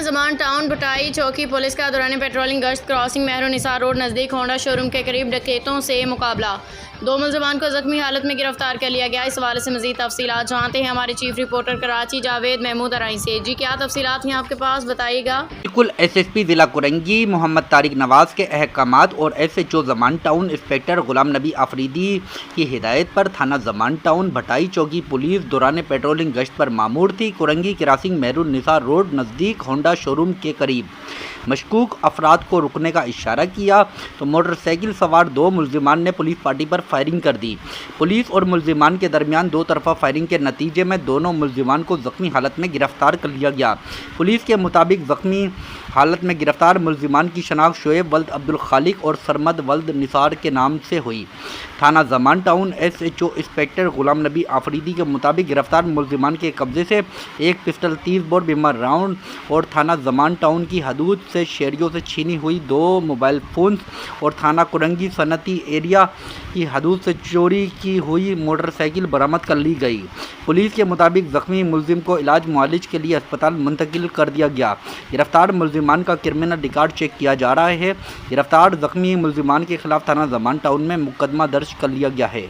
زمان town Bhittai چوکی police کا دوران پیٹرولنگ گشت کراسنگ مہر النساء روڈ نزدیک ہونڈا شو روم کے قریب ڈکیتوں سے مقابلہ، 2 ملزمان کو زخمی حالت میں گرفتار کر لیا گیا۔ اس حوالے سے مزید تفصیلات جانتے ہیں ہمارے چیف رپورٹر کراچی جاوید محمود ارائیں سے۔ جی کیا تفصیلات ہیں آپ کے پاس، بتائیے گا۔ بالکل، ایس ایس پی ضلع کرنگی محمد طارق نواز کے احکامات اور ایس ایچ او زمان ٹاؤن انسپکٹر غلام نبی آفریدی کی ہدایت پر تھانہ زمان ٹاؤن بھٹائی چوکی پولیس دوران پیٹرولنگ گشت پر مامور تھی۔ کرنگی کراسنگ مہر النساء روڈ نزدیک ہونڈا شو روم کے قریب مشکوک افراد کو رکنے کا اشارہ کیا تو موٹر سائیکل سوار 2 ملزمان نے پولیس پارٹی پر فائرنگ کر دی۔ پولیس اور ملزمان کے درمیان 2 طرفہ فائرنگ کے نتیجے میں دونوں ملزمان کو زخمی حالت میں گرفتار کر لیا گیا۔ پولیس کے مطابق زخمی حالت میں گرفتار ملزمان کی شناخت شعیب ولد عبدالخالق اور سرمد ولد نثار کے نام سے ہوئی۔ تھانہ Zaman town S H O inspector Ghulam Nabi Afridi کے مطابق گرفتار ملزمان کے قبضے سے ایک پسٹل 30 بور بیمر راؤنڈ اور تھانہ زمان ٹاؤن کی حدود سے شہریوں سے چھینی ہوئی 2 موبائل فونز اور تھانہ کرنگی صنعتی ایریا کی حدود سے چوری کی ہوئی موٹر سائیکل برآمد کر لی گئی۔ پولیس کے مطابق زخمی ملزم کو علاج معالج کے لیے اسپتال منتقل کر دیا گیا۔ گرفتار ملزمان کا کرمنل ریکارڈ چیک کیا جا رہا ہے۔ گرفتار زخمی ملزمان کے خلاف تھانہ زمان ٹاؤن میں مقدمہ درج کر لیا گیا ہے۔